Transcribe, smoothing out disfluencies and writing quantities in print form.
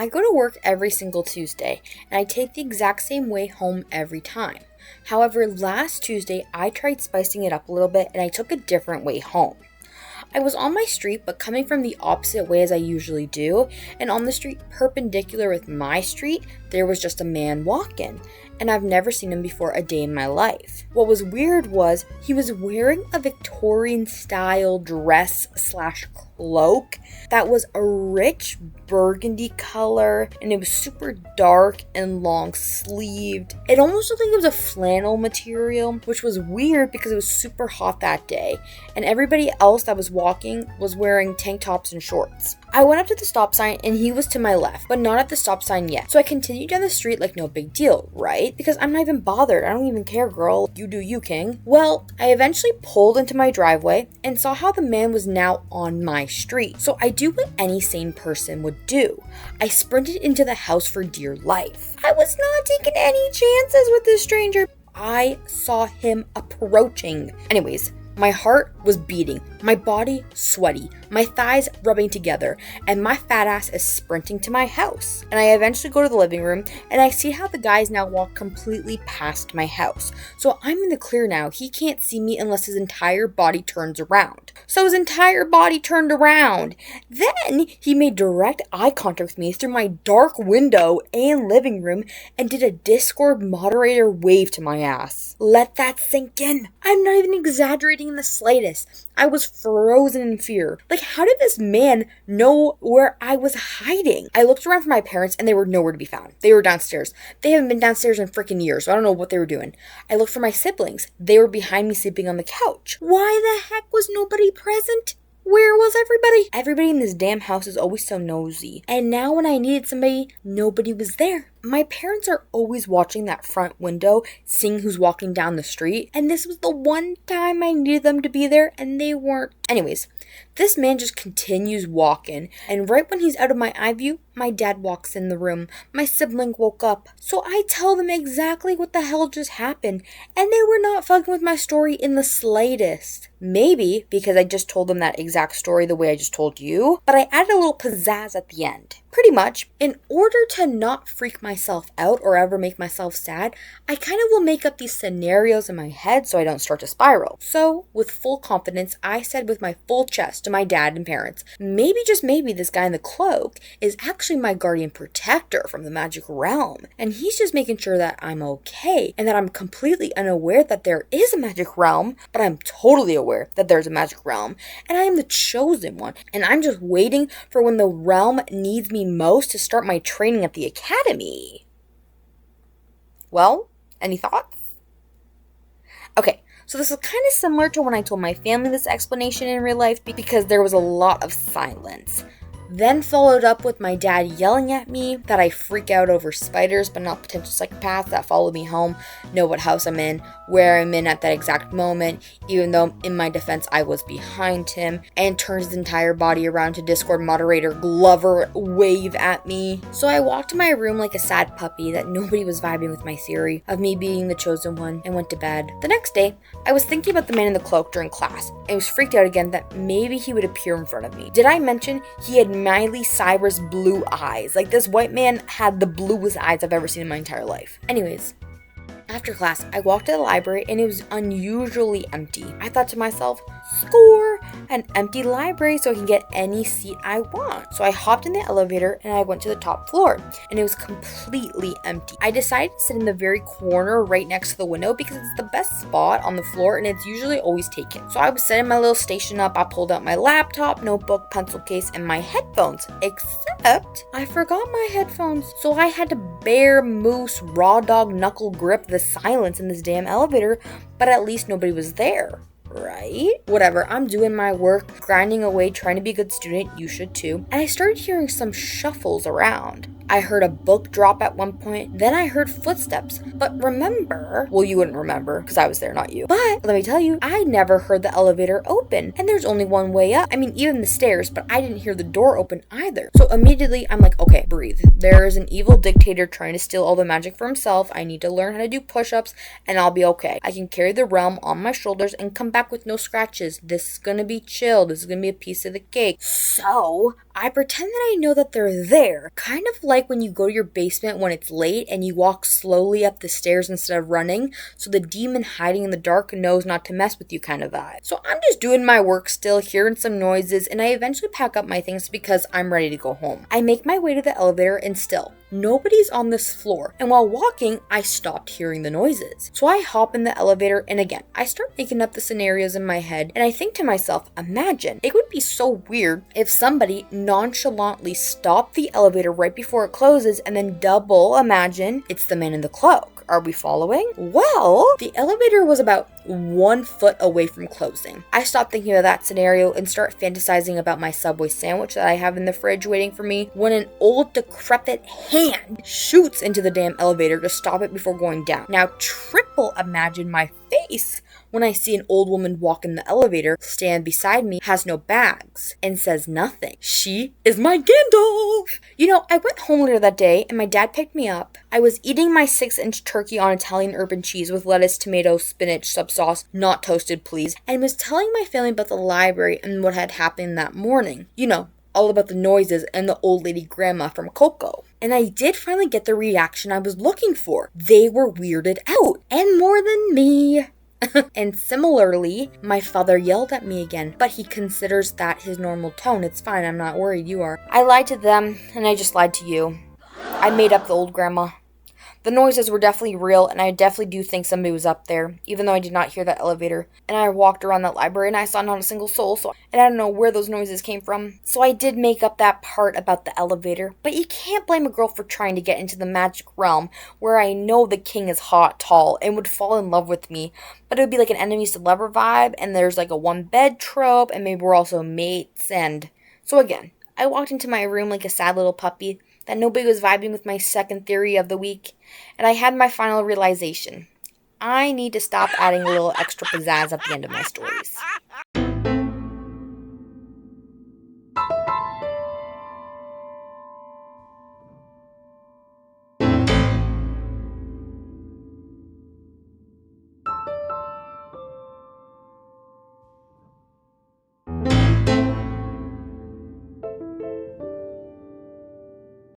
I go to work every single Tuesday, and I take the exact same way home every time. However, last Tuesday, I tried spicing it up a little bit, and I took a different way home. I was on my street, but coming from the opposite way as I usually do, and on the street perpendicular with my street, there was just a man walking, and I've never seen him before a day in my life. What was weird was he was wearing a Victorian style dress / cloak that was a rich burgundy color, and it was super dark and long sleeved. It almost looked like it was a flannel material, which was weird because it was super hot that day, and everybody else that was walking was wearing tank tops and shorts. I went up to the stop sign and he was to my left, but not at the stop sign yet. So I continued down the street like no big deal, right? Because I'm not even bothered. I don't even care, girl. You do you, king. Well, I eventually pulled into my driveway and saw how the man was now on my street. So I do what any sane person would do. I sprinted into the house for dear life. I was not taking any chances with this stranger. I saw him approaching. Anyways, my heart was beating, my body sweaty, my thighs rubbing together, and my fat ass is sprinting to my house. And I eventually go to the living room, and I see how the guys now walk completely past my house. So I'm in the clear now. He can't see me unless his entire body turns around. So his entire body turned around. Then he made direct eye contact with me through my dark window and living room and did a Discord moderator wave to my ass. Let that sink in. I'm not even exaggerating in the slightest. I was frozen in fear. Like, how did this man know where I was hiding? I looked around for my parents and they were nowhere to be found. They were downstairs. They haven't been downstairs in freaking years, so I don't know what they were doing. I looked for my siblings. They were behind me sleeping on the couch. Why the heck was nobody present? Where was everybody? Everybody in this damn house is always so nosy. And now when I needed somebody, nobody was there. My parents are always watching that front window, seeing who's walking down the street. And this was the one time I needed them to be there, and they weren't. Anyways, this man just continues walking. And right when he's out of my eye view, my dad walks in the room. My sibling woke up. So I tell them exactly what the hell just happened. And they were not fucking with my story in the slightest. Maybe because I just told them that exact story the way I just told you, but I added a little pizzazz at the end. Pretty much, in order to not freak myself out or ever make myself sad, I kind of will make up these scenarios in my head so I don't start to spiral. So, with full confidence, I said with my full chest to my dad and parents, maybe, just maybe, this guy in the cloak is actually my guardian protector from the magic realm, and he's just making sure that I'm okay, and that I'm completely unaware that there is a magic realm, but I'm totally aware that there's a magic realm, and I am the chosen one, and I'm just waiting for when the realm needs me most to start my training at the academy. Well, any thoughts? Okay, so this is kind of similar to when I told my family this explanation in real life because there was a lot of silence. Then followed up with my dad yelling at me that I freak out over spiders but not potential psychopaths that follow me home, know what house I'm in, where I'm in at that exact moment, even though in my defense I was behind him, and turns his entire body around to Discord moderator Glover wave at me. So I walked to my room like a sad puppy that nobody was vibing with my theory of me being the chosen one and went to bed. The next day, I was thinking about the man in the cloak during class and was freaked out again that maybe he would appear in front of me. Did I mention he had Miley Cyrus blue eyes? Like, this white man had the bluest eyes I've ever seen in my entire life. Anyways, after class, I walked to the library and it was unusually empty. I thought to myself, score! An empty library so I can get any seat I want. So I hopped in the elevator and I went to the top floor and it was completely empty. I decided to sit in the very corner right next to the window because it's the best spot on the floor and it's usually always taken. So I was setting my little station up. I pulled out my laptop, notebook, pencil case, and my headphones. Except I forgot my headphones. So I had to bear moose raw dog knuckle grip the silence in this damn elevator, but at least nobody was there. Right? Whatever, I'm doing my work, grinding away, trying to be a good student, you should too. And I started hearing some shuffles around. I heard a book drop at one point, then I heard footsteps. But remember, well, you wouldn't remember because I was there, not you. But let me tell you, I never heard the elevator open, and there's only one way up. I mean, even the stairs, but I didn't hear the door open either. So immediately I'm like, okay, breathe. There is an evil dictator trying to steal all the magic for himself. I need to learn how to do push-ups and I'll be okay. I can carry the realm on my shoulders and come back with no scratches. This is gonna be chill. This is gonna be a piece of the cake. So I pretend that I know that they're there. Kind of like when you go to your basement when it's late and you walk slowly up the stairs instead of running, so the demon hiding in the dark knows not to mess with you kind of vibe. So I'm just doing my work still, hearing some noises, and I eventually pack up my things because I'm ready to go home. I make my way to the elevator and still, nobody's on this floor, and while walking, I stopped hearing the noises. So I hop in the elevator, and again, I start making up the scenarios in my head, and I think to myself, imagine, it would be so weird if somebody nonchalantly stopped the elevator right before it closes, and then double imagine it's the Man in the Cloak. Are we following? Well, the elevator was about 1 foot away from closing. I stopped thinking of that scenario and start fantasizing about my Subway sandwich that I have in the fridge waiting for me when an old decrepit hand shoots into the damn elevator to stop it before going down. Now triple imagine my face when I see an old woman walk in the elevator, stand beside me, has no bags, and says nothing. She is my Gandalf! You know, I went home later that day and my dad picked me up. I was eating my 6-inch turkey on Italian urban cheese with lettuce, tomato, spinach, sub sauce, not toasted please, and was telling my family about the library and what had happened that morning. You know, all about the noises and the old lady grandma from Coco. And I did finally get the reaction I was looking for. They were weirded out, and more than me. And similarly, my father yelled at me again, but he considers that his normal tone. It's fine, I'm not worried, you are. I lied to them, and I just lied to you. I made up the old grandma. The noises were definitely real, and I definitely do think somebody was up there, even though I did not hear that elevator. And I walked around that library, and I saw not a single soul, and I don't know where those noises came from. So I did make up that part about the elevator, but you can't blame a girl for trying to get into the magic realm, where I know the king is hot, tall, and would fall in love with me. But it would be like an enemies to lover vibe, and there's like a one-bed trope, and maybe we're also mates, and... So again, I walked into my room like a sad little puppy, that nobody was vibing with my second theory of the week, and I had my final realization. I need to stop adding a little extra pizzazz at the end of my stories.